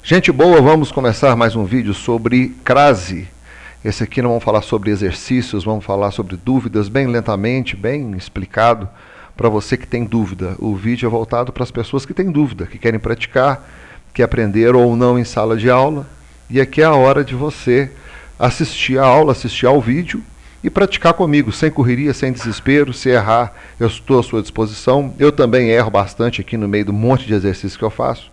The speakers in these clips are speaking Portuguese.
Gente boa, vamos começar mais um vídeo sobre crase. Esse aqui não vamos falar sobre exercícios, vamos falar sobre dúvidas bem lentamente, bem explicado para você que tem dúvida. O vídeo é voltado para as pessoas que têm dúvida, que querem praticar, que aprenderam ou não em sala de aula. E aqui é a hora de você assistir a aula, assistir ao vídeo e praticar comigo, sem correria, sem desespero. Se errar, eu estou à sua disposição. Eu também erro bastante aqui no meio do monte de exercícios que eu faço.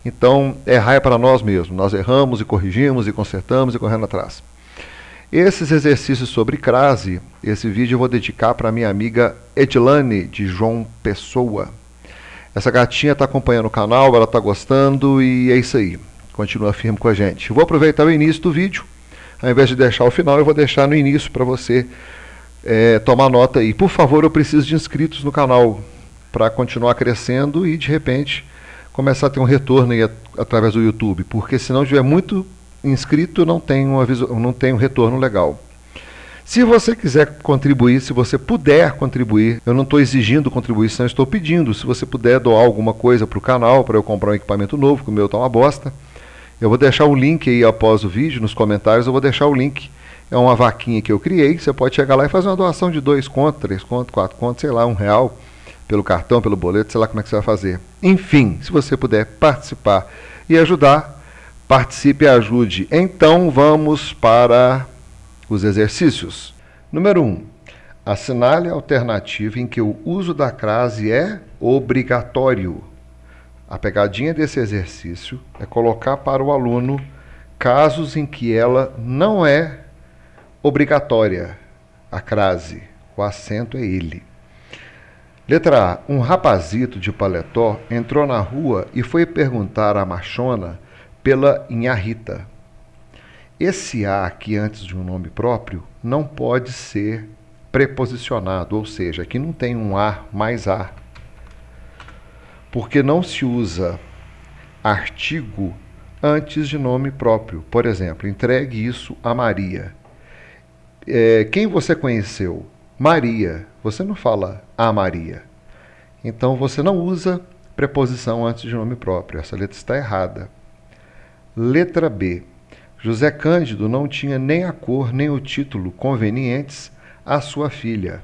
Então, errar é para nós mesmos. Nós erramos e corrigimos e consertamos e correndo atrás. Esses exercícios sobre crase, esse vídeo eu vou dedicar para minha amiga Edilane, de João Pessoa. Essa gatinha está acompanhando o canal, ela está gostando e é isso aí. Continua firme com a gente. Eu vou aproveitar o início do vídeo. Ao invés de deixar o final, eu vou deixar no início para você tomar nota aí. Por favor, eu preciso de inscritos no canal para continuar crescendo e, de repente, começar a ter um retorno aí através do YouTube, porque se não tiver muito inscrito, não tem um retorno legal. Se você quiser contribuir, se você puder contribuir, eu não estou exigindo contribuição, estou pedindo. Se você puder doar alguma coisa para o canal, para eu comprar um equipamento novo, que o meu está uma bosta, eu vou deixar o link aí após o vídeo, nos comentários eu vou deixar o link. É uma vaquinha que eu criei, você pode chegar lá e fazer uma doação de 2 contos, 3 contos, 4 contos, sei lá, R$1, pelo cartão, pelo boleto, sei lá como é que você vai fazer. Enfim, se você puder participar e ajudar, participe e ajude. Então vamos para os exercícios. Número 1. Assinale a alternativa em que o uso da crase é obrigatório. A pegadinha desse exercício é colocar para o aluno casos em que ela não é obrigatória. A crase, o acento é ele. Letra A. Um rapazito de paletó entrou na rua e foi perguntar à machona pela Inha Rita. Esse A aqui antes de um nome próprio não pode ser preposicionado, ou seja, aqui não tem um A mais A, porque não se usa artigo antes de nome próprio. Por exemplo, entregue isso a Maria. Quem você conheceu? Maria. Você não fala a Maria. Então você não usa preposição antes de nome próprio. Essa letra está errada. Letra B. José Cândido não tinha nem a cor nem o título convenientes à sua filha.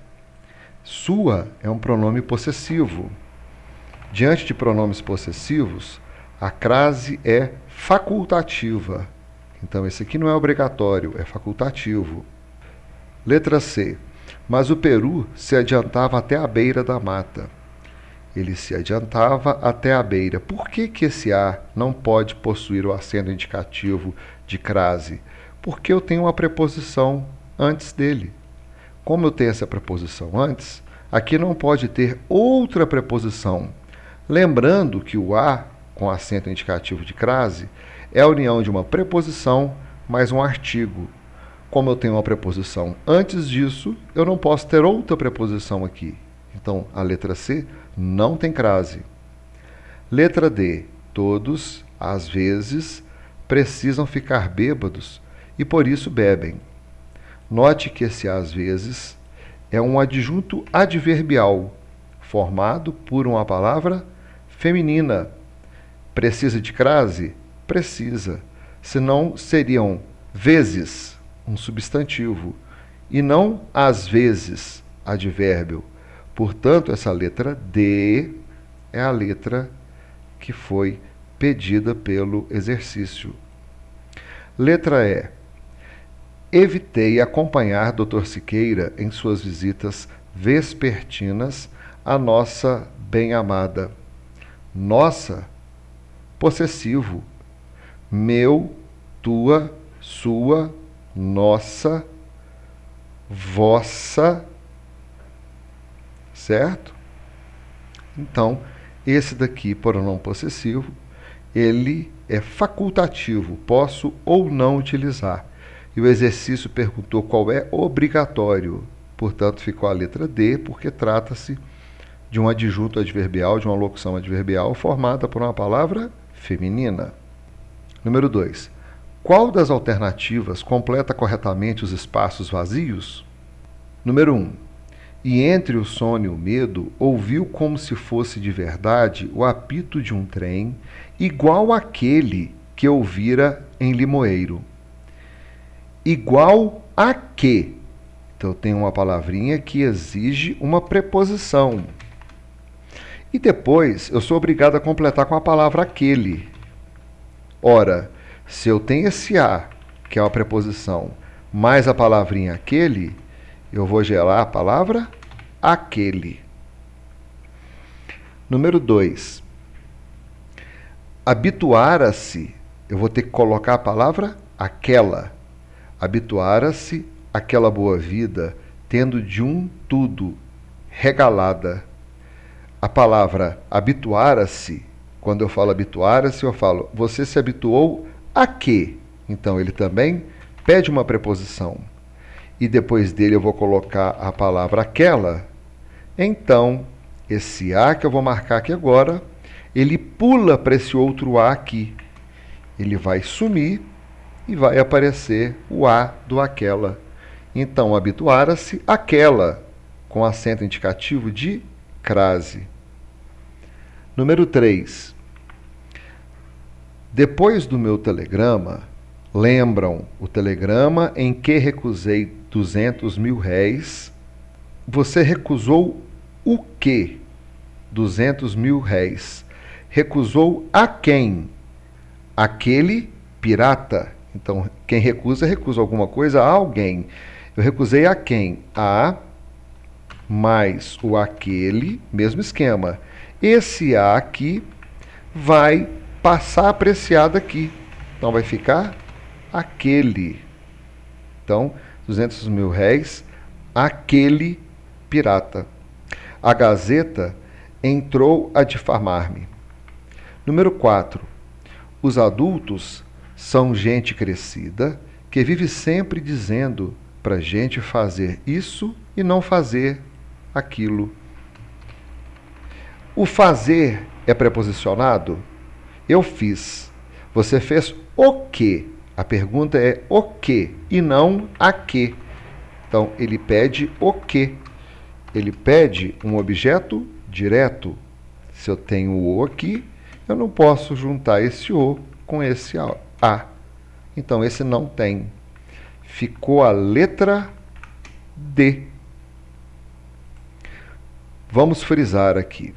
Sua é um pronome possessivo. Diante de pronomes possessivos, a crase é facultativa. Então esse aqui não é obrigatório, é facultativo. Letra C. Mas o peru se adiantava até a beira da mata. Ele se adiantava até a beira. Por que esse A não pode possuir o acento indicativo de crase? Porque eu tenho uma preposição antes dele. Como eu tenho essa preposição antes, aqui não pode ter outra preposição. Lembrando que o A, com acento indicativo de crase, é a união de uma preposição mais um artigo. Como eu tenho uma preposição antes disso, eu não posso ter outra preposição aqui. Então, a letra C não tem crase. Letra D. Todos, às vezes, precisam ficar bêbados e por isso bebem. Note que esse às vezes é um adjunto adverbial, formado por uma palavra feminina. Precisa de crase? Precisa. Senão seriam vezes, um substantivo, e não às vezes, advérbio. Portanto, essa letra D é a letra que foi pedida pelo exercício. Letra E. Evitei acompanhar Dr. Siqueira em suas visitas vespertinas à nossa bem-amada. Nossa, possessivo. Meu, tua, sua, nossa, vossa, certo? Então, esse daqui, pronome possessivo, ele é facultativo, posso ou não utilizar. E o exercício perguntou qual é obrigatório, portanto ficou a letra D, porque trata-se de um adjunto adverbial, de uma locução adverbial formada por uma palavra feminina. Número 2. Qual das alternativas completa corretamente os espaços vazios? Número 1. E entre o sono e o medo, ouviu como se fosse de verdade o apito de um trem, igual àquele que eu vira em limoeiro. Igual a que. Então eu tenho uma palavrinha que exige uma preposição. E depois eu sou obrigado a completar com a palavra aquele. Ora, se eu tenho esse a, que é uma preposição, mais a palavrinha aquele, eu vou gerar a palavra aquele. Número 2. Habituara-se, eu vou ter que colocar a palavra aquela. Habituara-se aquela boa vida, tendo de um tudo, regalada. A palavra habituara-se, quando eu falo habituara-se, eu falo, você se habituou a quê? Então, ele também pede uma preposição. E depois dele eu vou colocar a palavra aquela. Então, esse a que eu vou marcar aqui agora, ele pula para esse outro a aqui. Ele vai sumir e vai aparecer o a do aquela. Então, habituara-se aquela, com acento indicativo de crase. Número 3. Depois do meu telegrama, lembram o telegrama em que recusei 200 mil réis? Você recusou o quê? 200 mil réis. Recusou a quem? Aquele pirata. Então, quem recusa alguma coisa a alguém. Eu recusei a quem? A mais o aquele, mesmo esquema. Esse a aqui vai passar apreciado aqui. Então, vai ficar aquele. Então, 200 mil réis, aquele pirata. A Gazeta entrou a difamar-me. Número 4. Os adultos são gente crescida que vive sempre dizendo para a gente fazer isso e não fazer aquilo. O fazer é preposicionado? Eu fiz. Você fez o quê? A pergunta é o quê e não a quê. Então, ele pede o quê? Ele pede um objeto direto. Se eu tenho o aqui, eu não posso juntar esse o com esse a. Então, esse não tem. Ficou a letra D. Vamos frisar aqui.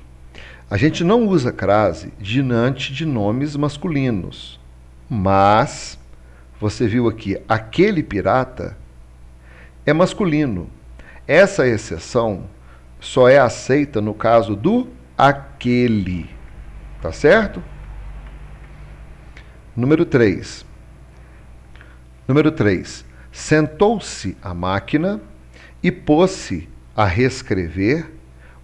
A gente não usa crase diante de nomes masculinos. Mas, você viu aqui, aquele pirata é masculino. Essa exceção só é aceita no caso do aquele. Tá certo? Número 3. Número 3. Sentou-se a máquina e pôs-se a reescrever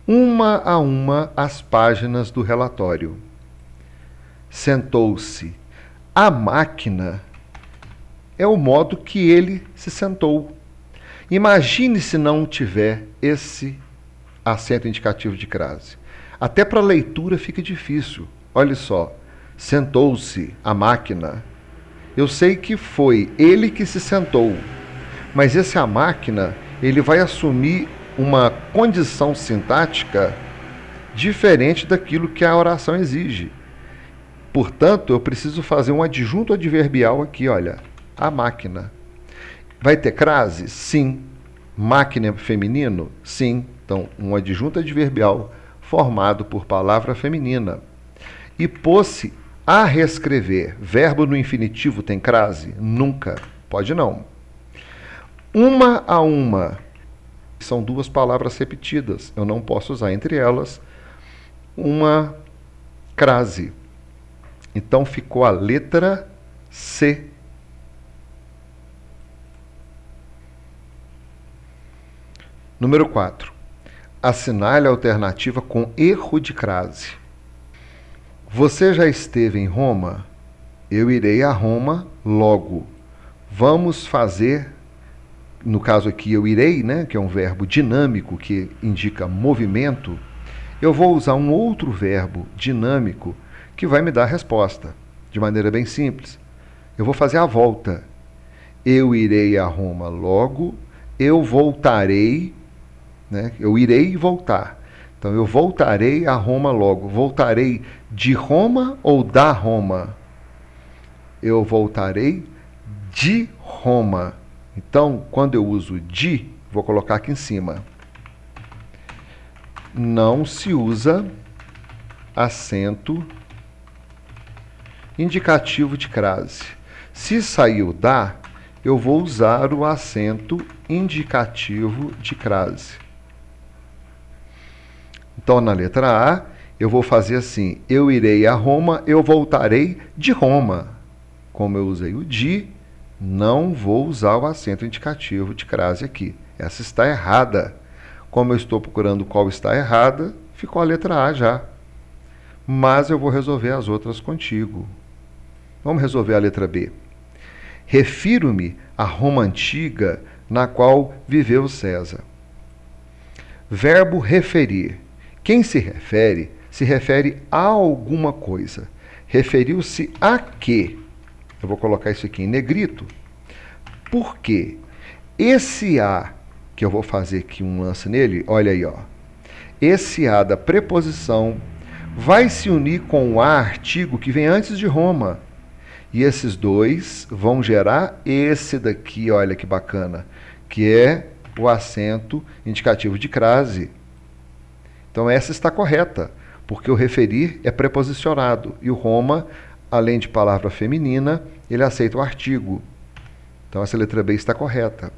uma a uma as páginas do relatório. Sentou-se. A máquina é o modo que ele se sentou. Imagine se não tiver esse acento indicativo de crase. Até para a leitura fica difícil. Olha só. Sentou-se a máquina. Eu sei que foi ele que se sentou, mas esse a máquina, ele vai assumir uma condição sintática diferente daquilo que a oração exige. Portanto, eu preciso fazer um adjunto adverbial aqui, olha, a máquina. Vai ter crase? Sim. Máquina feminino? Sim. Então, um adjunto adverbial formado por palavra feminina. E pôs-se a reescrever. Verbo no infinitivo tem crase? Nunca. Pode não. Uma a uma. São duas palavras repetidas. Eu não posso usar entre elas uma crase. Então ficou a letra C. Número 4. Assinale a alternativa com erro de crase. Você já esteve em Roma? Eu irei a Roma logo. Vamos fazer, no caso aqui eu irei, né, que é um verbo dinâmico que indica movimento, eu vou usar um outro verbo dinâmico que vai me dar a resposta, de maneira bem simples. Eu vou fazer a volta. Eu irei a Roma logo, eu voltarei, né, eu irei voltar. Então, eu voltarei a Roma logo. Voltarei de Roma ou da Roma? eu voltarei de Roma. Então, quando eu uso de, vou colocar aqui em cima. Não se usa acento indicativo de crase. Se saiu da, eu vou usar o acento indicativo de crase. Então, na letra A, eu vou fazer assim: eu irei a Roma, eu voltarei de Roma. Como eu usei o de, não vou usar o acento indicativo de crase aqui. Essa está errada. Como eu estou procurando qual está errada, ficou a letra A já. Mas eu vou resolver as outras contigo. Vamos resolver a letra B. Refiro-me à Roma antiga na qual viveu César. Verbo referir. Quem se refere a alguma coisa. Referiu-se a quê? Eu vou colocar isso aqui em negrito. Por quê? Esse a, que eu vou fazer aqui um lance nele, olha aí, ó. Esse a da preposição vai se unir com o a artigo que vem antes de Roma. E esses dois vão gerar esse daqui, olha que bacana, que é o acento indicativo de crase. Então essa está correta, porque o referir é preposicionado e o Roma, além de palavra feminina, ele aceita o artigo. Então essa letra B está correta.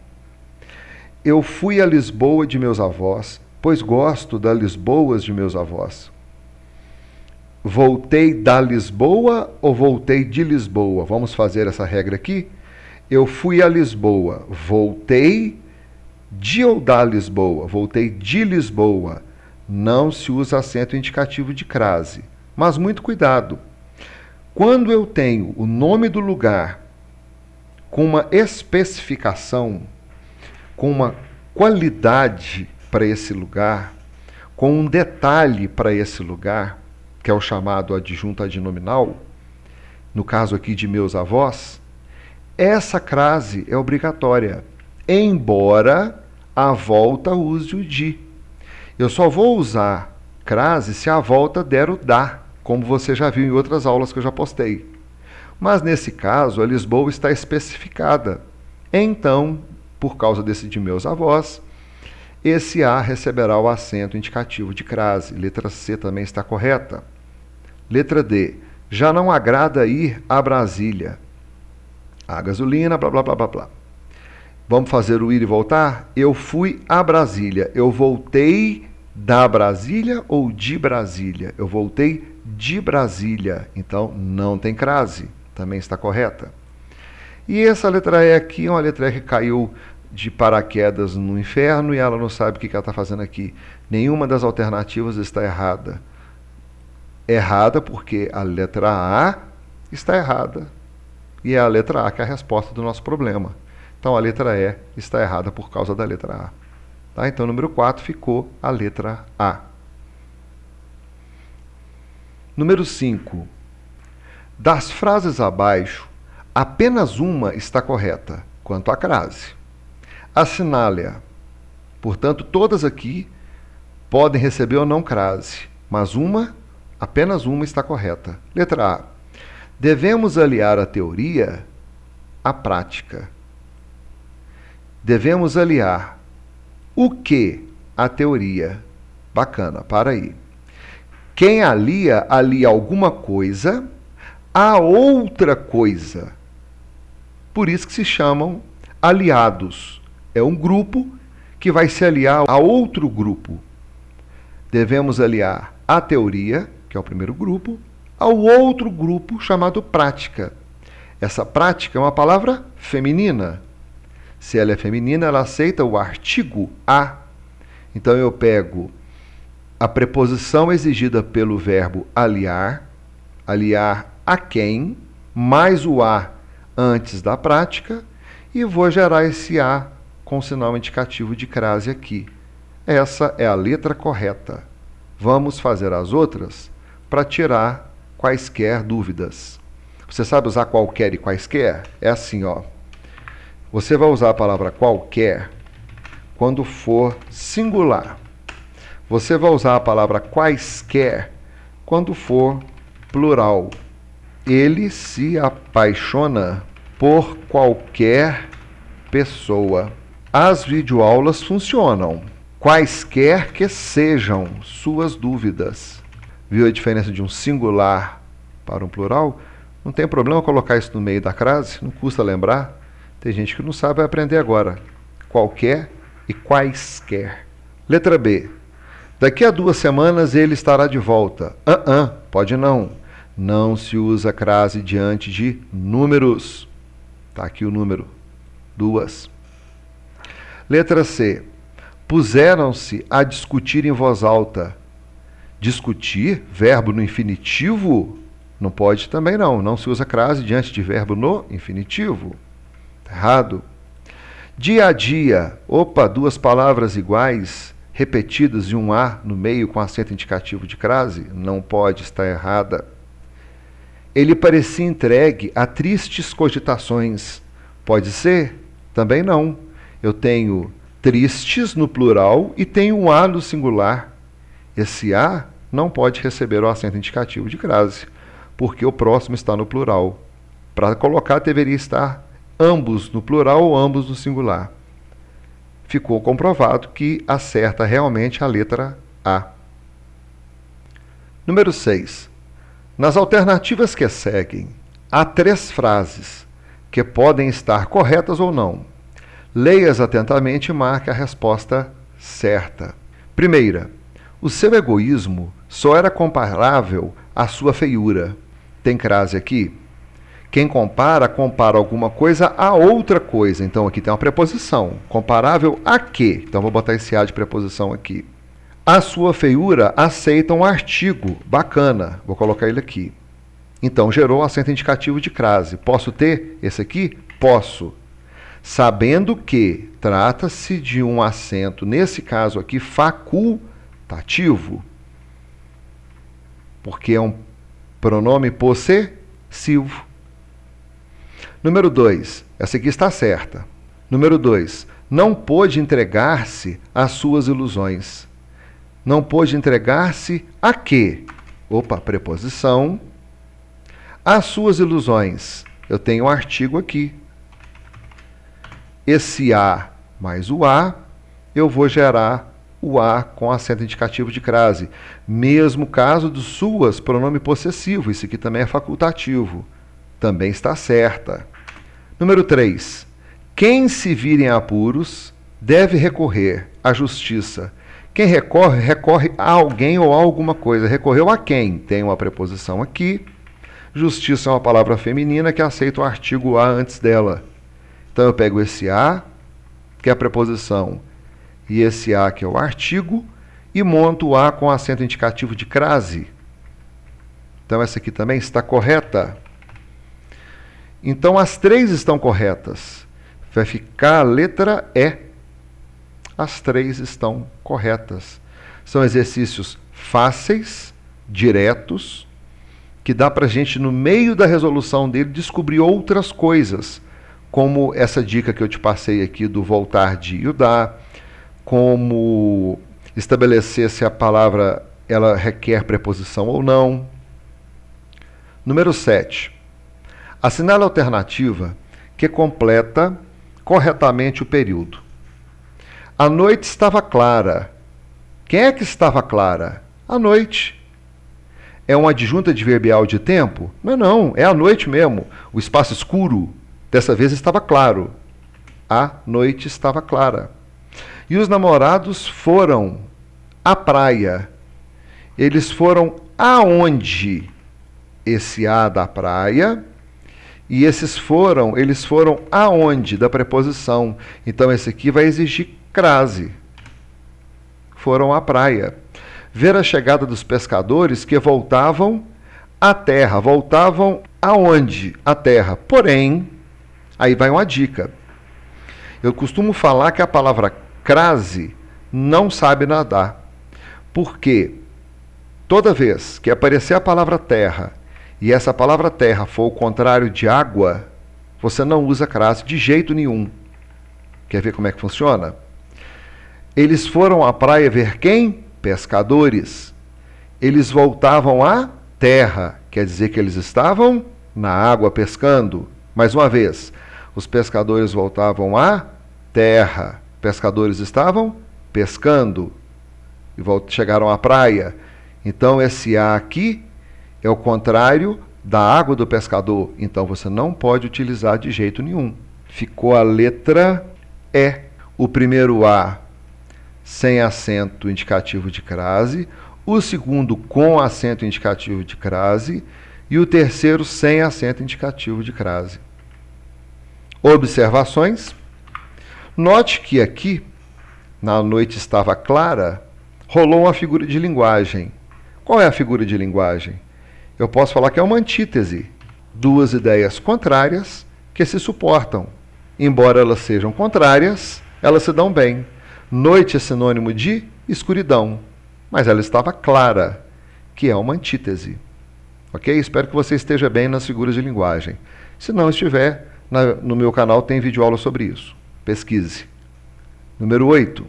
Eu fui a Lisboa de meus avós, pois gosto das Lisboas de meus avós. Voltei da Lisboa ou voltei de Lisboa? Vamos fazer essa regra aqui. Eu fui a Lisboa. Voltei de ou da Lisboa? Voltei de Lisboa. Não se usa acento indicativo de crase. Mas muito cuidado. Quando eu tenho o nome do lugar com uma especificação, com uma qualidade para esse lugar, com um detalhe para esse lugar, que é o chamado adjunto adnominal, no caso aqui de meus avós, essa crase é obrigatória, embora a volta use o de. Eu só vou usar crase se a volta der o da, como você já viu em outras aulas que eu já postei. Mas nesse caso, a Lisboa está especificada. Então, por causa desse de meus avós, esse A receberá o acento indicativo de crase. Letra C também está correta. Letra D. Já não agrada ir a Brasília. A gasolina, blá, blá, blá, blá, blá. Vamos fazer o ir e voltar? Eu fui a Brasília. Eu voltei da Brasília ou de Brasília? Eu voltei de Brasília. Então, não tem crase. Também está correta. E essa letra E aqui é uma letra E que caiu de paraquedas no inferno e ela não sabe o que ela está fazendo aqui. Nenhuma das alternativas está errada. Errada porque a letra A está errada. E é a letra A que é a resposta do nosso problema. Então a letra E está errada por causa da letra A. Tá? Então, número 4 ficou a letra A. Número 5. Das frases abaixo, apenas uma está correta, quanto à crase. Assinale-a. Portanto, todas aqui podem receber ou não crase, mas apenas uma está correta. Letra A. Devemos aliar a teoria à prática. Devemos aliar o que à teoria? Bacana, para aí. Quem alia alguma coisa a outra coisa. Por isso que se chamam aliados. É um grupo que vai se aliar a outro grupo. Devemos aliar a teoria, que é o primeiro grupo, ao outro grupo chamado prática. Essa prática é uma palavra feminina. Se ela é feminina, ela aceita o artigo a. Então eu pego a preposição exigida pelo verbo aliar, aliar a quem, mais o a antes da prática, e vou gerar esse a com sinal indicativo de crase aqui. Essa é a letra correta. Vamos fazer as outras para tirar quaisquer dúvidas. Você sabe usar qualquer e quaisquer? É assim, ó. Você vai usar a palavra qualquer quando for singular. Você vai usar a palavra quaisquer quando for plural. Ele se apaixona por qualquer pessoa. As videoaulas funcionam, quaisquer que sejam suas dúvidas. Viu a diferença de um singular para um plural? Não tem problema colocar isso no meio da crase, não custa lembrar. Tem gente que não sabe, vai aprender agora. Qualquer e quaisquer. Letra B. Daqui a 2 semanas ele estará de volta. Pode não. Não se usa crase diante de números. Está aqui o número. 2. Letra C. Puseram-se a discutir em voz alta. Discutir, verbo no infinitivo? Não pode também não. Não se usa crase diante de verbo no infinitivo. Tá errado. Dia a dia. Opa, 2 palavras iguais, repetidas e um A no meio com acento indicativo de crase? Não pode, está errada. Ele parecia entregue a tristes cogitações. Pode ser? Também não. Eu tenho tristes no plural e tenho um A no singular. Esse A não pode receber o acento indicativo de crase, porque o próximo está no plural. Para colocar, deveria estar ambos no plural ou ambos no singular. Ficou comprovado que acerta realmente a letra A. Número 6. Nas alternativas que seguem, há 3 frases que podem estar corretas ou não. Leia-as atentamente e marque a resposta certa. Primeira, o seu egoísmo só era comparável à sua feiura. Tem crase aqui? Quem compara, compara alguma coisa a outra coisa. Então aqui tem uma preposição. Comparável a quê? Então vou botar esse A de preposição aqui. A sua feiura aceita um artigo. Bacana. Vou colocar ele aqui. Então gerou acento indicativo de crase. Posso ter esse aqui? Posso. Sabendo que trata-se de um acento, nesse caso aqui, facultativo, porque é um pronome possessivo. Número 2, essa aqui está certa. Número 2, não pôde entregar-se às suas ilusões. Não pôde entregar-se a quê? Opa, preposição. As suas ilusões. Eu tenho um artigo aqui. Esse A mais o A, eu vou gerar o A com acento indicativo de crase. Mesmo caso do suas, pronome possessivo. Isso aqui também é facultativo. Também está certa. Número 3. Quem se vir em apuros deve recorrer à justiça. Quem recorre, recorre a alguém ou a alguma coisa. Recorreu a quem? Tem uma preposição aqui. Justiça é uma palavra feminina que aceita o artigo A antes dela. Então eu pego esse A, que é a preposição, e esse A, que é o artigo, e monto o A com acento indicativo de crase. Então essa aqui também está correta. Então as 3 estão corretas. Vai ficar a letra E. As 3 estão corretas. São exercícios fáceis, diretos, que dá para a gente, no meio da resolução dele, descobrir outras coisas, como essa dica que eu te passei aqui do voltar de e o da, como estabelecer se a palavra ela requer preposição ou não. Número 7. Assinale a alternativa que completa corretamente o período. A noite estava clara. Quem é que estava clara? A noite. É uma adjunta adverbial de tempo? Não, é a noite mesmo. O espaço escuro, dessa vez estava claro. A noite estava clara. E os namorados foram à praia. Eles foram aonde? Esse A da praia. E eles foram aonde? Da preposição. Então esse aqui vai exigir crase. Foram à praia. Ver a chegada dos pescadores que voltavam à terra. Voltavam aonde? À terra. Porém, aí vai uma dica. Eu costumo falar que a palavra crase não sabe nadar. Porque toda vez que aparecer a palavra terra e essa palavra terra for o contrário de água, você não usa crase de jeito nenhum. Quer ver como é que funciona? Eles foram à praia ver quem? Pescadores. Eles voltavam à terra. Quer dizer que eles estavam na água pescando. Mais uma vez, os pescadores voltavam à terra. Pescadores estavam pescando e chegaram à praia. Então esse A aqui é o contrário da água do pescador. Então você não pode utilizar de jeito nenhum. Ficou a letra E. O primeiro A sem acento indicativo de crase, o segundo com acento indicativo de crase e o terceiro sem acento indicativo de crase. Observações. Note que aqui, na noite estava clara, rolou uma figura de linguagem. Qual é a figura de linguagem? Eu posso falar que é uma antítese. Duas ideias contrárias que se suportam. Embora elas sejam contrárias, elas se dão bem. Noite é sinônimo de escuridão, mas ela estava clara, que é uma antítese. Ok? Espero que você esteja bem nas figuras de linguagem. Se não estiver, no meu canal tem videoaula sobre isso. Pesquise. Número 8.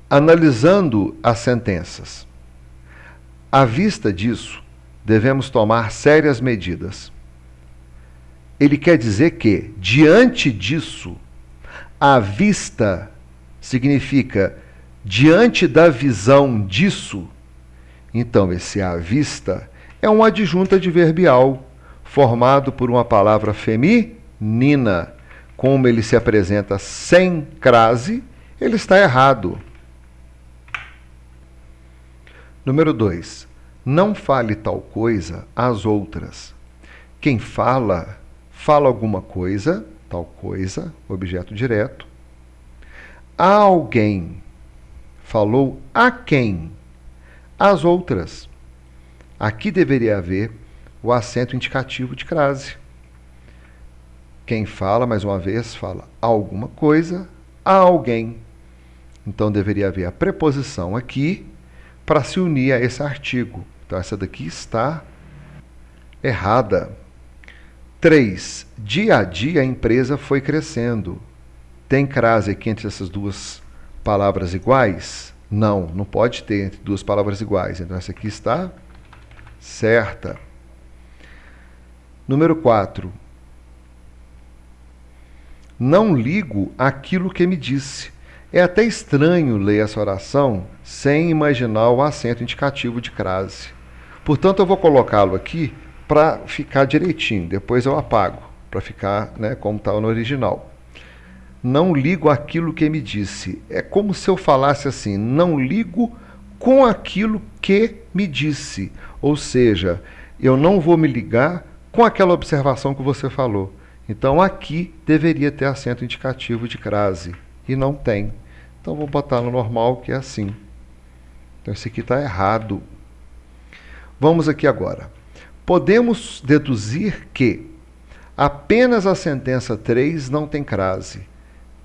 Analisando as sentenças. À vista disso, devemos tomar sérias medidas. Ele quer dizer que, diante disso, à vista significa diante da visão disso. Então, esse à vista é um adjunto adverbial formado por uma palavra feminina. Como ele se apresenta sem crase, ele está errado. Número 2. Não fale tal coisa às outras. Quem fala, fala alguma coisa, tal coisa, objeto direto. A alguém. Falou a quem? Às outras. Aqui deveria haver o acento indicativo de crase. Quem fala, mais uma vez, fala alguma coisa a alguém. Então deveria haver a preposição aqui para se unir a esse artigo. Então essa daqui está errada. 3. Dia a dia a empresa foi crescendo. Tem crase aqui entre essas duas palavras iguais? Não, não pode ter entre duas palavras iguais. Então essa aqui está certa. Número 4. Não ligo aquilo que me disse. É até estranho ler essa oração sem imaginar o acento indicativo de crase. Portanto, eu vou colocá-lo aqui para ficar direitinho. Depois eu apago, para ficar, né, como está no original. Não ligo aquilo que me disse. É como se eu falasse assim, não ligo com aquilo que me disse. Ou seja, eu não vou me ligar com aquela observação que você falou. Então, aqui deveria ter acento indicativo de crase, e não tem. Então, vou botar no normal, que é assim. Então, esse aqui está errado. Vamos aqui agora. Podemos deduzir que apenas a sentença 3 não tem crase.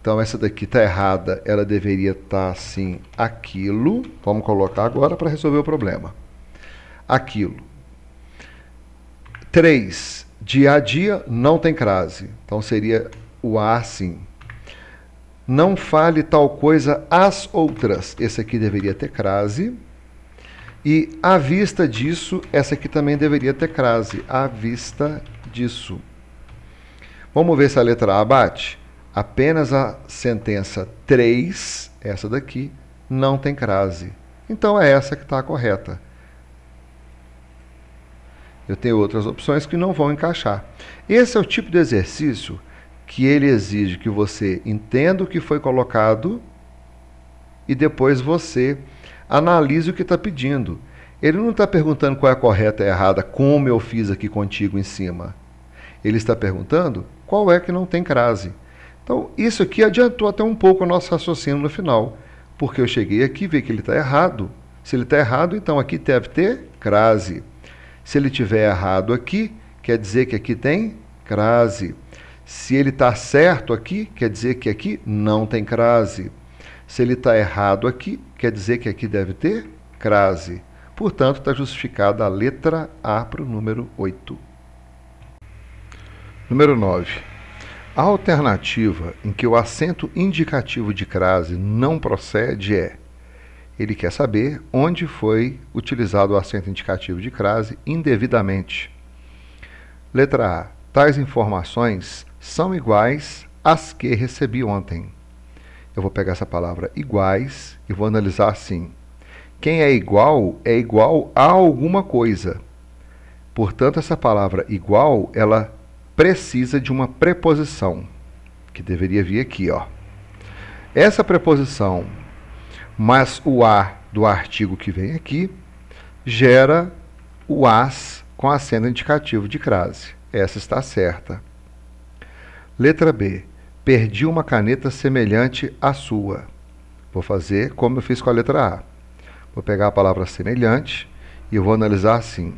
Então, essa daqui está errada. Ela deveria estar assim, aquilo. Vamos colocar agora para resolver o problema. Aquilo. 3. Dia a dia não tem crase. Então seria o A assim. Não fale tal coisa às outras. Esse aqui deveria ter crase. E à vista disso, essa aqui também deveria ter crase. À vista disso. Vamos ver se a letra A bate. Apenas a sentença 3, essa daqui, não tem crase. Então é essa que está correta. Eu tenho outras opções que não vão encaixar. Esse é o tipo de exercício que ele exige que você entenda o que foi colocado e depois você analise o que está pedindo. Ele não está perguntando qual é a correta e a errada, como eu fiz aqui contigo em cima. Ele está perguntando qual é que não tem crase. Então, isso aqui adiantou até um pouco o nosso raciocínio no final, porque eu cheguei aqui e vi que ele está errado. Se ele está errado, então aqui deve ter crase. Se ele tiver errado aqui, quer dizer que aqui tem crase. Se ele está certo aqui, quer dizer que aqui não tem crase. Se ele está errado aqui, quer dizer que aqui deve ter crase. Portanto, está justificada a letra A para o número 8. Número 9. A alternativa em que o acento indicativo de crase não procede é: ele quer saber onde foi utilizado o acento indicativo de crase indevidamente. Letra A. Tais informações são iguais às que recebi ontem. Eu vou pegar essa palavra iguais e vou analisar assim. Quem é igual a alguma coisa. Portanto, essa palavra igual, ela precisa de uma preposição, que deveria vir aqui, ó. Essa preposição, mais o a do artigo que vem aqui, gera o as com acento indicativo de crase. Essa está certa. Letra B. Perdi uma caneta semelhante à sua. Vou fazer como eu fiz com a letra A. Vou pegar a palavra semelhante e eu vou analisar assim.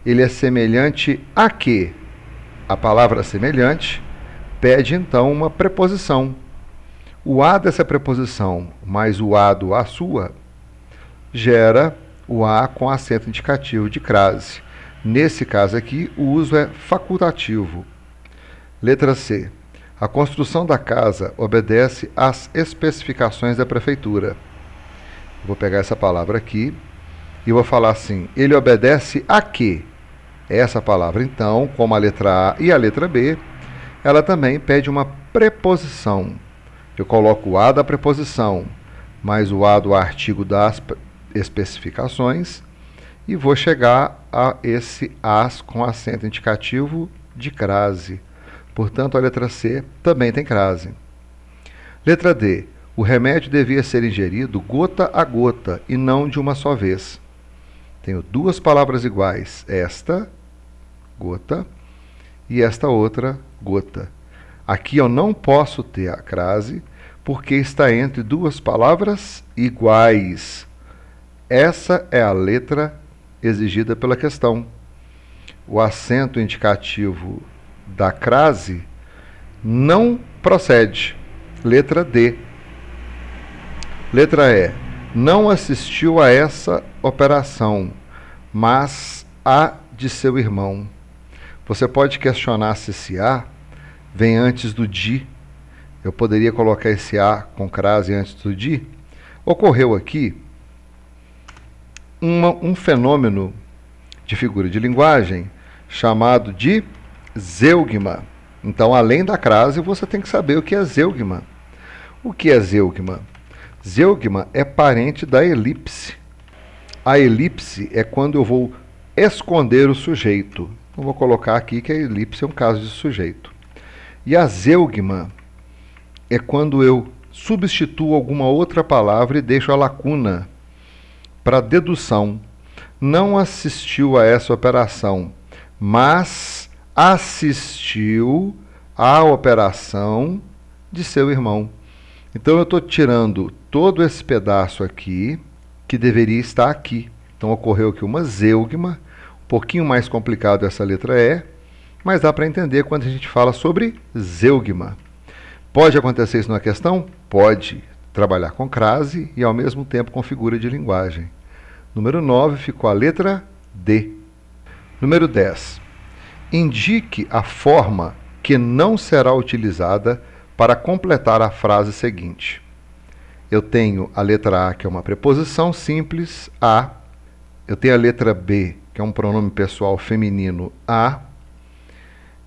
Ele é semelhante a quê? A palavra semelhante pede então uma preposição. O a dessa preposição mais o a do a sua gera o a com acento indicativo de crase. Nesse caso aqui, o uso é facultativo. Letra C. A construção da casa obedece às especificações da prefeitura. Vou pegar essa palavra aqui e vou falar assim, ele obedece a quê? Essa palavra, então, como a letra A e a letra B, ela também pede uma preposição. Eu coloco o a da preposição, mais o a do artigo das especificações, e vou chegar a esse as com acento indicativo de crase. Portanto, a letra C também tem crase. Letra D. O remédio devia ser ingerido gota a gota e não de uma só vez. Tenho duas palavras iguais. Esta, gota, e esta outra, gota. Aqui eu não posso ter a crase porque está entre duas palavras iguais. Essa é a letra exigida pela questão. O acento indicativo da crase não procede. Letra D. Letra E. Não assistiu a essa operação, mas a de seu irmão. Você pode questionar se esse a vem antes do de. Eu poderia colocar esse a com crase antes do de. Ocorreu aqui um fenômeno de figura de linguagem chamado de zeugma. Então, além da crase, você tem que saber o que é zeugma. O que é zeugma? Zeugma é parente da elipse. A elipse é quando eu vou esconder o sujeito. Eu vou colocar aqui que a elipse é um caso de sujeito. E a zeugma é quando eu substituo alguma outra palavra e deixo a lacuna para dedução. Não assistiu a essa operação, mas assistiu à operação de seu irmão. Então, eu estou tirando todo esse pedaço aqui, que deveria estar aqui. Então, ocorreu aqui uma zeugma, um pouquinho mais complicado essa letra E, mas dá para entender quando a gente fala sobre zeugma. Pode acontecer isso numa questão? Pode. Trabalhar com crase e, ao mesmo tempo, com figura de linguagem. Número 9 ficou a letra D. Número 10. Indique a forma que não será utilizada para completar a frase seguinte. Eu tenho a letra A, que é uma preposição simples, a. Eu tenho a letra B, que é um pronome pessoal feminino, a.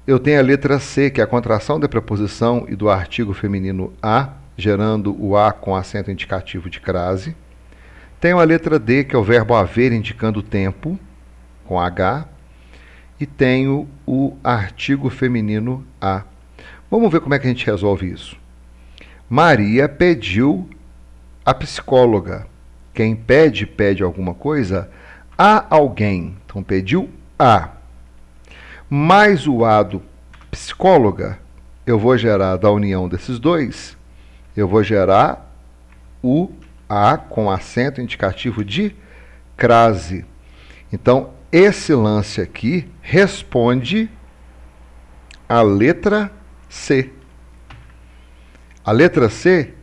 Eu tenho a letra C, que é a contração da preposição e do artigo feminino a, gerando o a com acento indicativo de crase. Tenho a letra D, que é o verbo haver indicando o tempo, com H. E tenho o artigo feminino a. Vamos ver como é que a gente resolve isso. Maria pediu a psicóloga. Quem pede, pede alguma coisa a alguém. Então, pediu a. Mais o a do psicóloga, eu vou gerar da união desses dois, eu vou gerar o a com acento indicativo de crase. Então, esse lance aqui responde à letra C. A letra C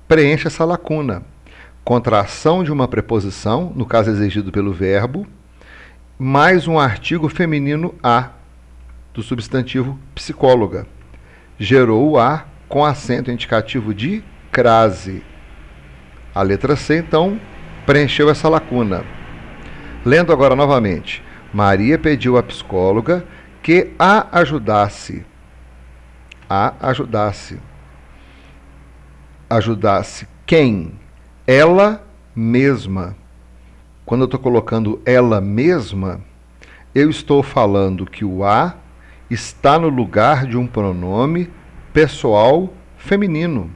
preenche essa lacuna. Contração de uma preposição, no caso exigido pelo verbo, mais um artigo feminino a, do substantivo psicóloga. Gerou o a com acento indicativo de crase. A letra C, então, preencheu essa lacuna. Lendo agora novamente. Maria pediu à psicóloga. que a ajudasse. Ajudasse quem? Ela mesma. Quando eu estou colocando ela mesma, eu estou falando que o a está no lugar de um pronome pessoal feminino.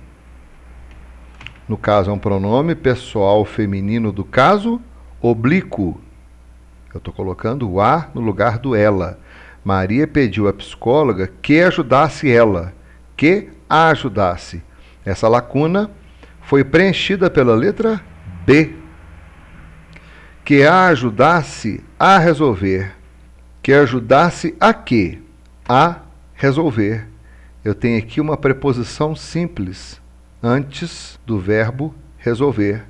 No caso, é um pronome pessoal feminino do caso oblíquo. Eu estou colocando o a no lugar do ela. Maria pediu à psicóloga que ajudasse ela, que a ajudasse. Essa lacuna foi preenchida pela letra B. Que a ajudasse a resolver. Que ajudasse a quê? A resolver. Eu tenho aqui uma preposição simples antes do verbo resolver.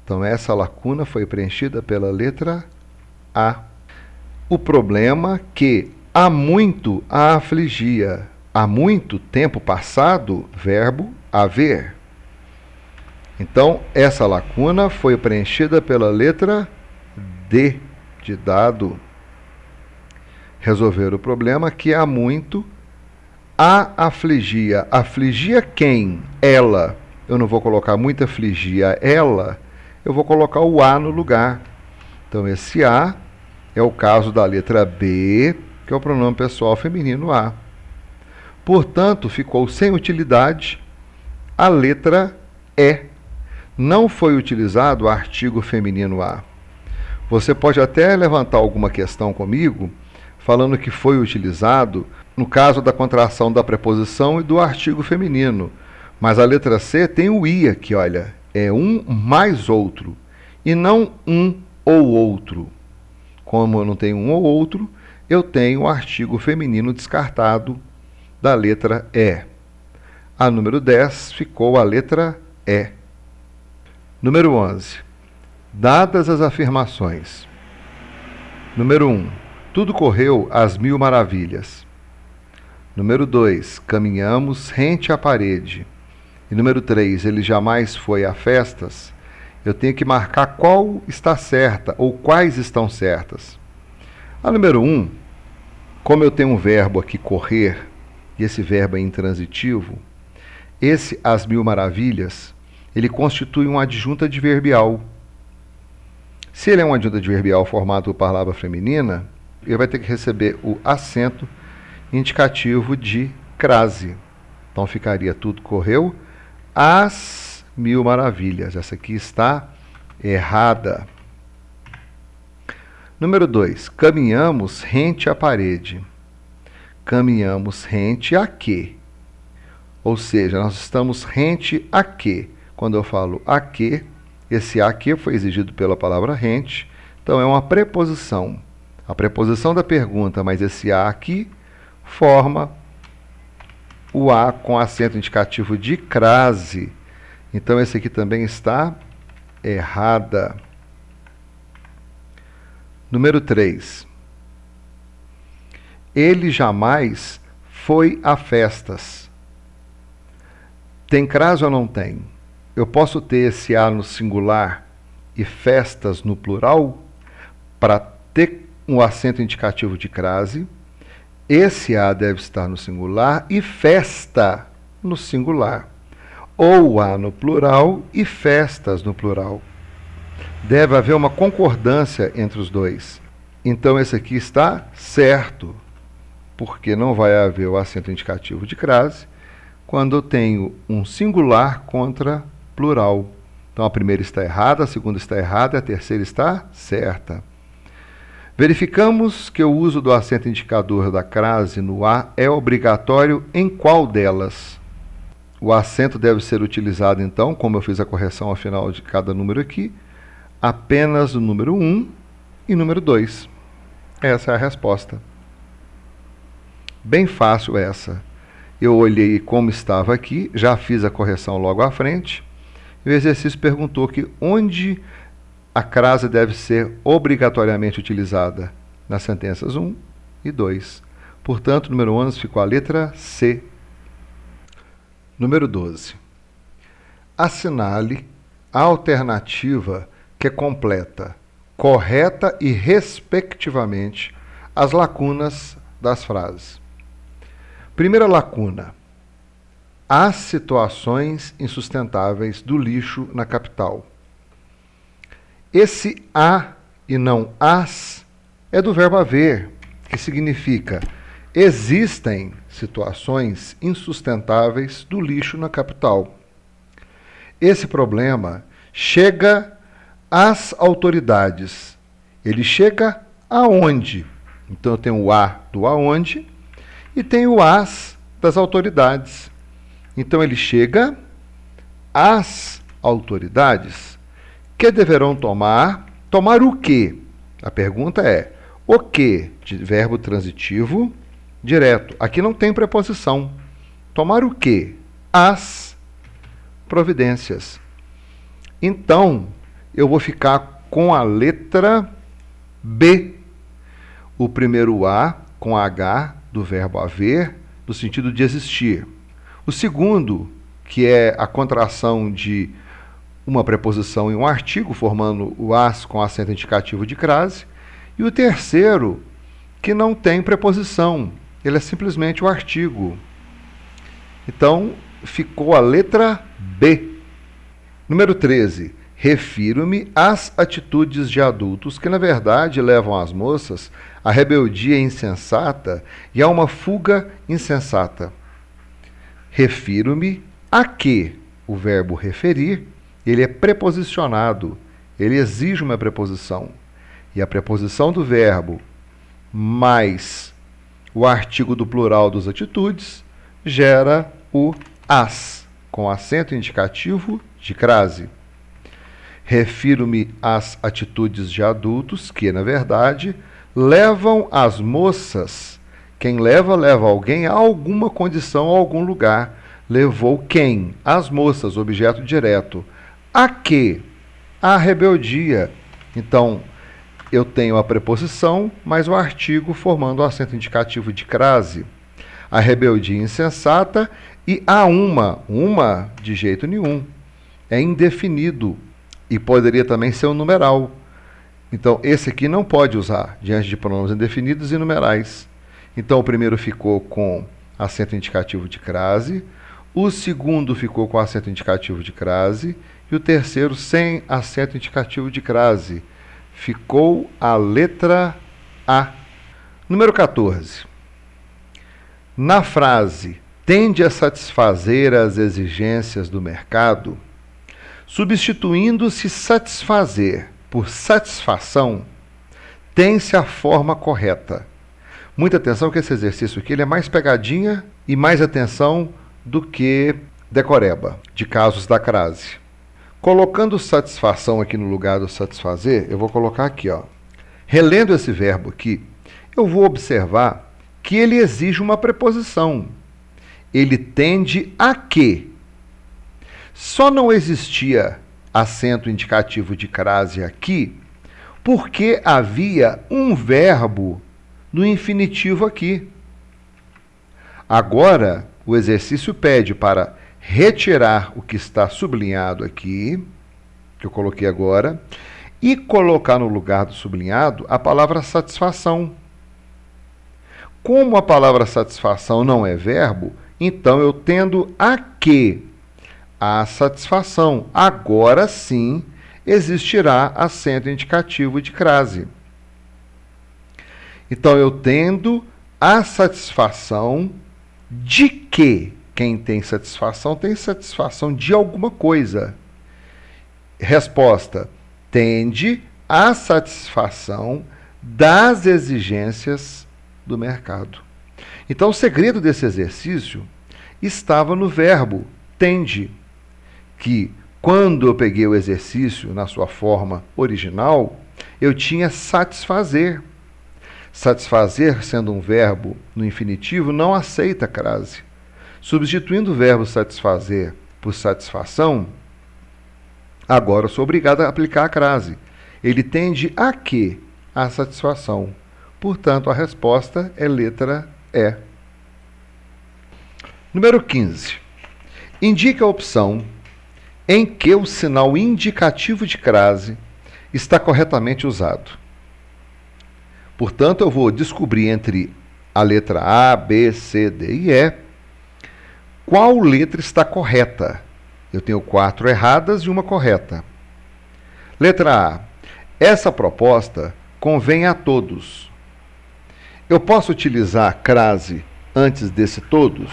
Então, essa lacuna foi preenchida pela letra A. O problema que há muito a afligia. Há muito, tempo passado, verbo haver. Então, essa lacuna foi preenchida pela letra D, de dado. Resolver o problema que há muito a afligia. Afligia quem? Ela. Eu não vou colocar muito afligia ela, eu vou colocar o a no lugar. Então, esse a é o caso da letra B, que é o pronome pessoal feminino a. Portanto, ficou sem utilidade a letra E. Não foi utilizado o artigo feminino a. Você pode até levantar alguma questão comigo, falando que foi utilizado no caso da contração da preposição e do artigo feminino. Mas a letra C tem o I aqui, olha. É um mais outro, e não um ou outro. Como eu não tenho um ou outro, eu tenho o artigo feminino descartado da letra E. A número 10 ficou a letra E. Número 11. Dadas as afirmações. Número 1. Tudo correu às mil maravilhas. Número 2. Caminhamos rente à parede. E número 3. Ele jamais foi a festas. Eu tenho que marcar qual está certa ou quais estão certas. A número 1. Como eu tenho um verbo aqui, correr, e esse verbo é intransitivo, esse às mil maravilhas, ele constitui um adjunto adverbial. Se ele é um adjunto adverbial formado por palavra feminina, ele vai ter que receber o acento indicativo de crase. Então ficaria tudo correu às mil maravilhas. Essa aqui está errada. Número 2. Caminhamos rente à parede. Caminhamos rente a quê? Ou seja, nós estamos rente a quê? Quando eu falo a quê, esse a quê foi exigido pela palavra rente, então é uma preposição. A preposição da pergunta, mas esse a aqui forma o a com acento indicativo de crase. Então esse aqui também está errada. Número 3. Ele jamais foi a festas. Tem crase ou não tem? Eu posso ter esse a no singular e festas no plural para ter um acento indicativo de crase. Esse a deve estar no singular e festa no singular. Ou a no plural e festas no plural. Deve haver uma concordância entre os dois. Então esse aqui está certo, porque não vai haver o acento indicativo de crase quando eu tenho um singular contra plural. Então a primeira está errada, a segunda está errada e a terceira está certa. Verificamos que o uso do acento indicador da crase no a é obrigatório em qual delas? O acento deve ser utilizado, então, como eu fiz a correção ao final de cada número aqui, apenas no número 1 e número 2. Essa é a resposta. Bem fácil essa. Eu olhei como estava aqui, já fiz a correção logo à frente, e o exercício perguntou que onde a crase deve ser obrigatoriamente utilizada, nas sentenças 1 e 2. Portanto, número 11 ficou a letra C. Número 12. Assinale a alternativa que completa, correta e respectivamente, as lacunas das frases. Primeira lacuna: as situações insustentáveis do lixo na capital. Esse a e não as é do verbo haver, que significa existem situações insustentáveis do lixo na capital. Esse problema chega às autoridades. Ele chega aonde? Então eu tenho o a do aonde e tenho o as das autoridades. Então ele chega às autoridades, que deverão tomar. Tomar o quê? A pergunta é o quê? De verbo transitivo direto. Aqui não tem preposição. Tomar o quê? As providências. Então, eu vou ficar com a letra B. O primeiro A com H do verbo haver, no sentido de existir. O segundo, que é a contração de uma preposição em um artigo, formando o as com acento indicativo de crase. E o terceiro, que não tem preposição, ele é simplesmente o artigo. Então, ficou a letra B. Número 13. Refiro-me às atitudes de adultos que, na verdade, levam as moças à rebeldia insensata e a uma fuga insensata. Refiro-me a que? O verbo referir, ele é preposicionado, ele exige uma preposição. E a preposição do verbo mais o artigo do plural das atitudes gera o as, com acento indicativo de crase. Refiro-me às atitudes de adultos que, na verdade, levam as moças. Quem leva, leva alguém a alguma condição, a algum lugar. Levou quem? As moças, objeto direto. A quê? A rebeldia. Então, eu tenho a preposição, mais o artigo formando o acento indicativo de crase. A rebeldia insensata e a uma de jeito nenhum. É indefinido e poderia também ser um numeral. Então, esse aqui não pode usar diante de pronomes indefinidos e numerais. Então, o primeiro ficou com acento indicativo de crase, o segundo ficou com acento indicativo de crase e o terceiro sem acento indicativo de crase. Ficou a letra A. Número 14. Na frase tende a satisfazer as exigências do mercado, substituindo-se satisfazer por satisfação, tem-se a forma correta. Muita atenção que esse exercício aqui ele é mais pegadinha e mais atenção do que decoreba, de casos da crase. Colocando satisfação aqui no lugar do satisfazer, eu vou colocar aqui, ó. Relendo esse verbo aqui, eu vou observar que ele exige uma preposição. Ele tende a quê? Só não existia acento indicativo de crase aqui porque havia um verbo no infinitivo aqui. Agora, o exercício pede para retirar o que está sublinhado aqui, que eu coloquei agora, e colocar no lugar do sublinhado a palavra satisfação. Como a palavra satisfação não é verbo, então eu tendo a quê? A satisfação. Agora sim existirá acento indicativo de crase. Então eu tendo a satisfação de quê? Quem tem satisfação de alguma coisa. Resposta: tende à satisfação das exigências do mercado. Então, o segredo desse exercício estava no verbo tende, que, quando eu peguei o exercício na sua forma original, eu tinha satisfazer. Satisfazer, sendo um verbo no infinitivo, não aceita crase. Substituindo o verbo satisfazer por satisfação, agora eu sou obrigado a aplicar a crase. Ele tende a quê? A satisfação. Portanto, a resposta é letra E. Número 15. Indique a opção em que o sinal indicativo de crase está corretamente usado. Portanto, eu vou descobrir entre a letra A, B, C, D e E qual letra está correta. Eu tenho 4 erradas e uma correta. Letra A. Essa proposta convém a todos. Eu posso utilizar crase antes desse todos?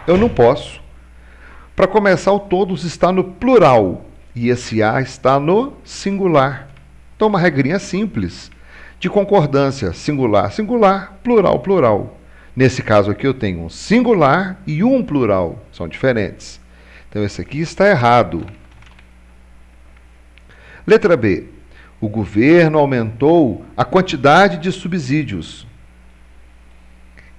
Eu não posso. Para começar, o todos está no plural e esse A está no singular. Então, uma regrinha simples de concordância: singular, singular, plural, plural. Nesse caso aqui, eu tenho um singular e um plural. São diferentes. Então, esse aqui está errado. Letra B. O governo aumentou a quantidade de subsídios.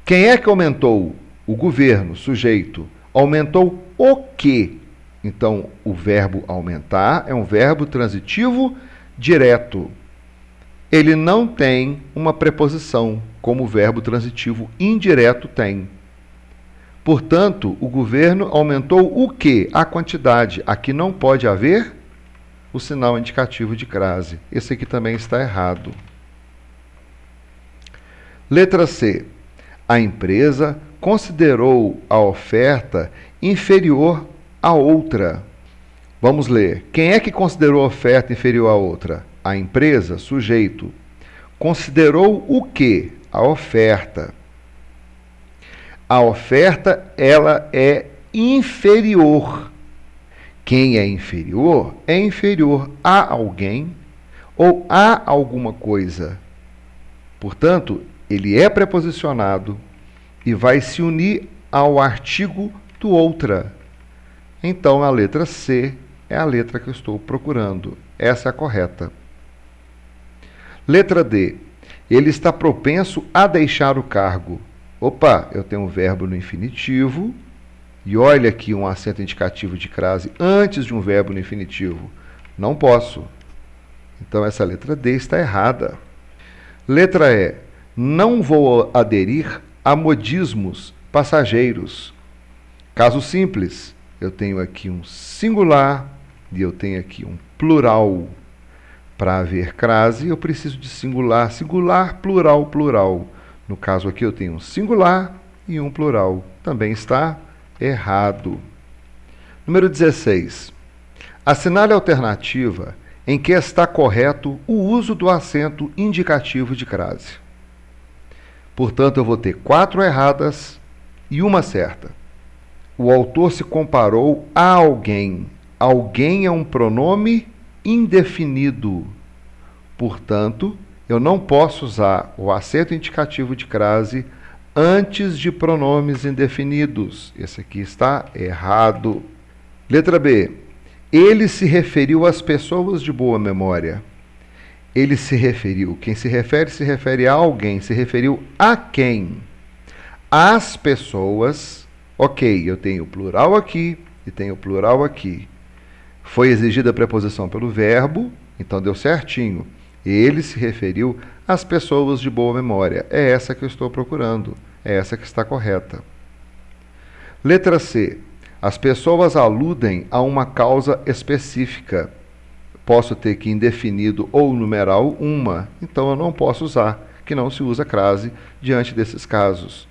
Quem é que aumentou? O governo, sujeito. Aumentou o quê? Então, o verbo aumentar é um verbo transitivo direto. Ele não tem uma preposição, como o verbo transitivo indireto tem. Portanto, o governo aumentou o quê? A quantidade. Aqui não pode haver o sinal indicativo de crase. Esse aqui também está errado. Letra C. A empresa considerou a oferta inferior à outra. Vamos ler. Quem é que considerou a oferta inferior à outra? A empresa, sujeito. Considerou o quê? A oferta. A oferta, ela é inferior. Quem é inferior a alguém ou a alguma coisa. Portanto, ele é preposicionado e vai se unir ao artigo do outra. Então, a letra C é a letra que eu estou procurando. Essa é a correta. Letra D. Ele está propenso a deixar o cargo. Opa, eu tenho um verbo no infinitivo. E olha aqui um acento indicativo de crase antes de um verbo no infinitivo. Não posso. Então, essa letra D está errada. Letra E. Não vou aderir a modismos passageiros. Caso simples. Eu tenho aqui um singular e eu tenho aqui um plural. Para haver crase, eu preciso de singular, singular, plural, plural. No caso aqui, eu tenho um singular e um plural. Também está errado. Número 16. Assinale a alternativa em que está correto o uso do acento indicativo de crase. Portanto, eu vou ter 4 erradas e uma certa. O autor se comparou a alguém. Alguém é um pronome indefinido. Portanto, eu não posso usar o acento indicativo de crase antes de pronomes indefinidos. Esse aqui está errado. Letra B. Ele se referiu às pessoas de boa memória. Ele se referiu. Quem se refere a alguém. Se referiu a quem? As pessoas. Ok, eu tenho plural aqui e tenho plural aqui. Foi exigida a preposição pelo verbo, então deu certinho. Ele se referiu às pessoas de boa memória. É essa que eu estou procurando. É essa que está correta. Letra C. As pessoas aludem a uma causa específica. Posso ter que indefinido ou numeral uma, então eu não posso usar, que não se usa crase diante desses casos.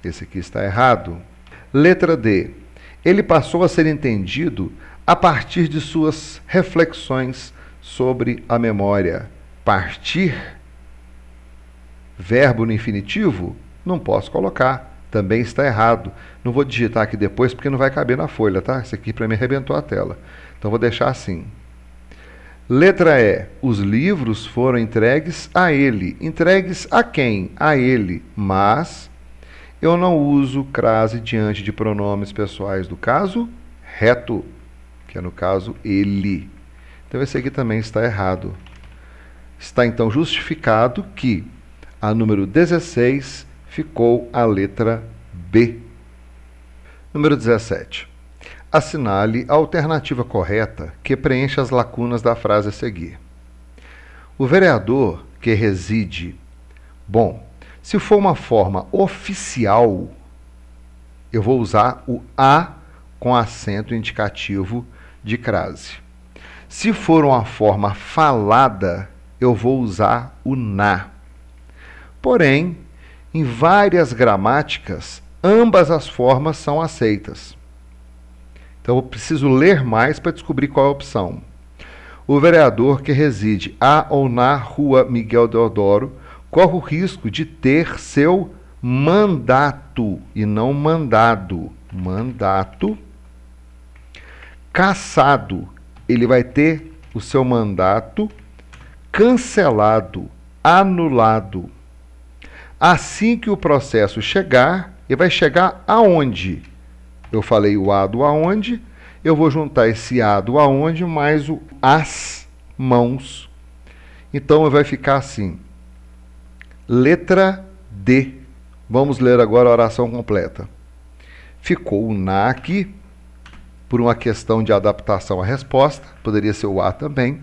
Esse aqui está errado. Letra D. Ele passou a ser entendido a partir de suas reflexões sobre a memória. Partir, verbo no infinitivo, não posso colocar. Também está errado. Não vou digitar aqui depois porque não vai caber na folha, tá? Isso aqui para mim arrebentou a tela. Então vou deixar assim. Letra E. Os livros foram entregues a ele. Entregues a quem? A ele. Mas eu não uso crase diante de pronomes pessoais do caso reto, que é no caso ele. Então esse aqui também está errado. Está então justificado que a número 16 ficou a letra B. Número 17. Assinale a alternativa correta que preenche as lacunas da frase a seguir. O vereador que reside... Bom, se for uma forma oficial, eu vou usar o a com acento indicativo de crase. Se for uma forma falada, eu vou usar o na. Porém, em várias gramáticas, ambas as formas são aceitas. Então eu preciso ler mais para descobrir qual é a opção. O vereador que reside a ou na rua Miguel Deodoro corre o risco de ter seu mandato, e não mandado, mandato, cassado. Ele vai ter o seu mandato cancelado, anulado. Assim que o processo chegar, ele vai chegar aonde? Eu falei o a do aonde, eu vou juntar esse a do aonde mais o as mãos. Então vai ficar assim. Letra D. Vamos ler agora a oração completa. Ficou o na aqui, por uma questão de adaptação à resposta, poderia ser o a também.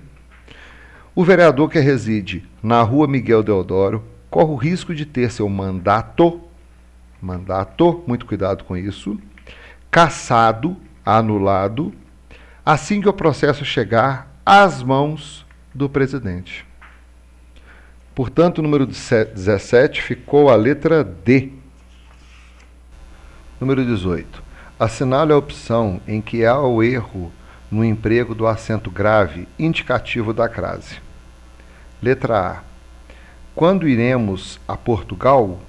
O vereador que reside na rua Miguel Deodoro corre o risco de ter seu mandato, muito cuidado com isso, cassado, anulado, assim que o processo chegar às mãos do presidente. Portanto, o número 17 ficou a letra D. Número 18. Assinale a opção em que há o erro no emprego do acento grave indicativo da crase. Letra A. Quando iremos a Portugal?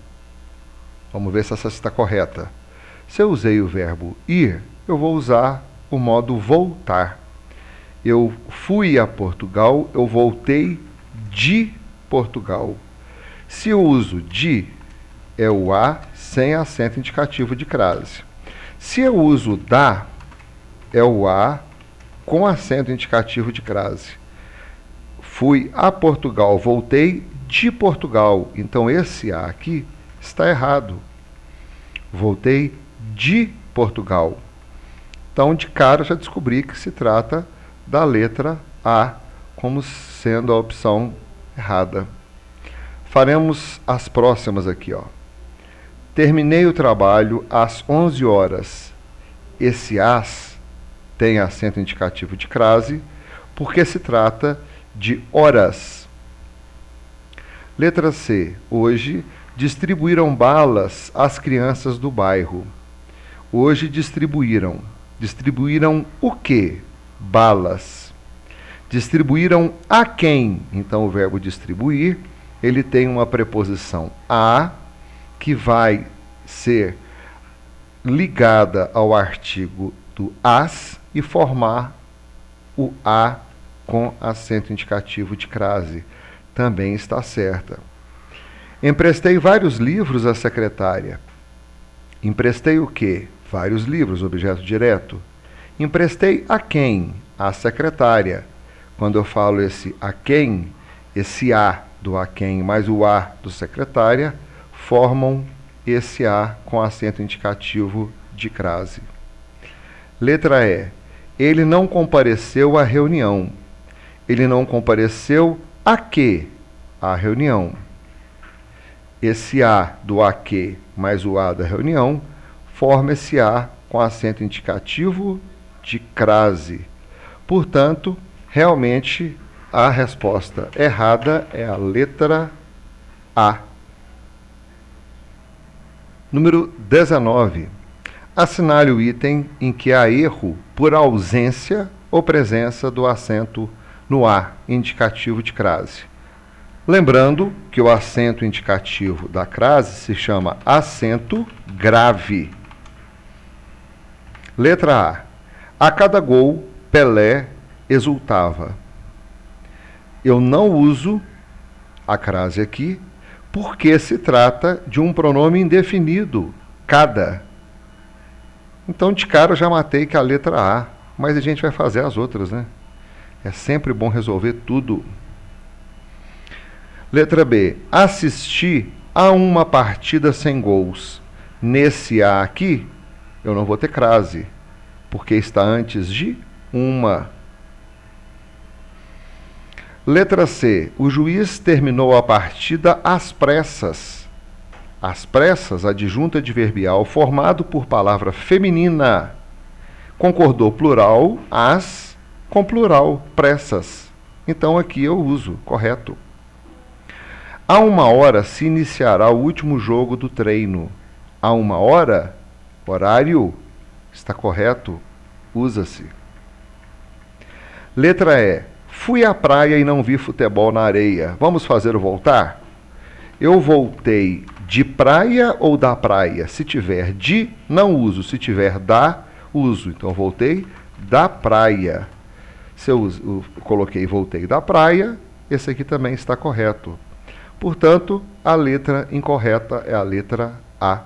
Vamos ver se essa está correta. Se eu usei o verbo ir, eu vou usar o modo voltar. Eu fui a Portugal, eu voltei de Portugal. Se eu uso de, é o a sem acento indicativo de crase. Se eu uso da, é o a com acento indicativo de crase. Fui a Portugal, voltei de Portugal. Então esse a aqui está errado. Voltei de Portugal. Então, de cara, eu já descobri que se trata da letra A como sendo a opção errada. Faremos as próximas aqui, ó. Terminei o trabalho às 11 horas. Esse as tem acento indicativo de crase, porque se trata de horas. Letra C. Hoje distribuíram balas às crianças do bairro. Hoje distribuíram. Distribuíram o quê? Balas. Distribuíram a quem? Então o verbo distribuir, ele tem uma preposição a, que vai ser ligada ao artigo do as e formar o a com acento indicativo de crase. Também está certa. Emprestei vários livros à secretária. Emprestei o quê? Vários livros, objeto direto. Emprestei a quem? À secretária. Quando eu falo esse a quem, esse a do a quem mais o a do secretária formam esse a com acento indicativo de crase. Letra E. Ele não compareceu à reunião. Ele não compareceu a quê? À reunião. Esse a do a que mais o a da reunião forma esse a com acento indicativo de crase. Portanto, realmente a resposta errada é a letra A. Número 19. Assinale o item em que há erro por ausência ou presença do acento no A, indicativo de crase. Lembrando que o acento indicativo da crase se chama acento grave. Letra A. A cada gol, Pelé exultava. Eu não uso a crase aqui porque se trata de um pronome indefinido, cada. Então, de cara, eu já matei que a letra A, mas a gente vai fazer as outras, né? É sempre bom resolver tudo. Letra B. Assisti a uma partida sem gols. Nesse A aqui, eu não vou ter crase, porque está antes de uma. Letra C. O juiz terminou a partida às pressas. Às pressas, adjunto adverbial formado por palavra feminina. Concordou plural, as, com plural, pressas. Então aqui eu uso, correto. A 1h se iniciará o último jogo do treino. A 1h, horário, está correto, usa-se. Letra E. Fui à praia e não vi futebol na areia. Vamos fazer o voltar? Eu voltei de praia ou da praia? Se tiver de, não uso. Se tiver da, uso. Então, voltei da praia. Se eu coloquei voltei da praia, esse aqui também está correto. Portanto, a letra incorreta é a letra A.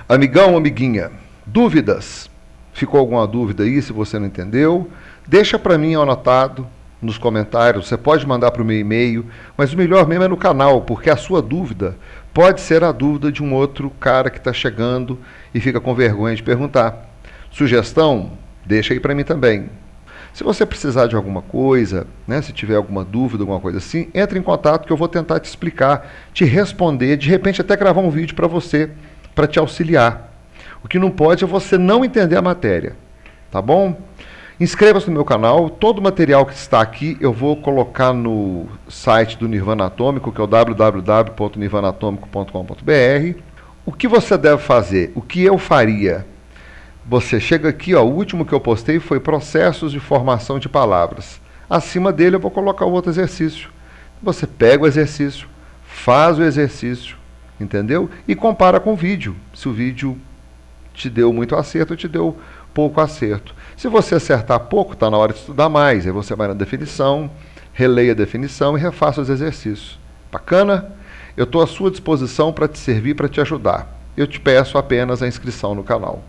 Amigão, amiguinha, dúvidas? Ficou alguma dúvida aí, se você não entendeu? Deixa para mim anotado nos comentários, você pode mandar para o meu e-mail, mas o melhor mesmo é no canal, porque a sua dúvida pode ser a dúvida de um outro cara que está chegando e fica com vergonha de perguntar. Sugestão? Deixa aí para mim também. Se você precisar de alguma coisa, né, se tiver alguma dúvida, alguma coisa assim, entre em contato que eu vou tentar te explicar, te responder, de repente até gravar um vídeo para você, para te auxiliar. O que não pode é você não entender a matéria, tá bom? Inscreva-se no meu canal, todo o material que está aqui eu vou colocar no site do Nirvana Atômico, que é o www.nirvanaatomico.com.br. O que você deve fazer? O que eu faria? Você chega aqui, ó, o último que eu postei foi processos de formação de palavras. Acima dele eu vou colocar o outro exercício. Você pega o exercício, faz o exercício, entendeu? E compara com o vídeo. Se o vídeo te deu muito acerto ou te deu pouco acerto. Se você acertar pouco, está na hora de estudar mais. Aí você vai na definição, releia a definição e refaça os exercícios. Bacana? Eu estou à sua disposição para te servir, para te ajudar. Eu te peço apenas a inscrição no canal.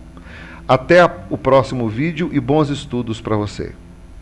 Até o próximo vídeo e bons estudos para você.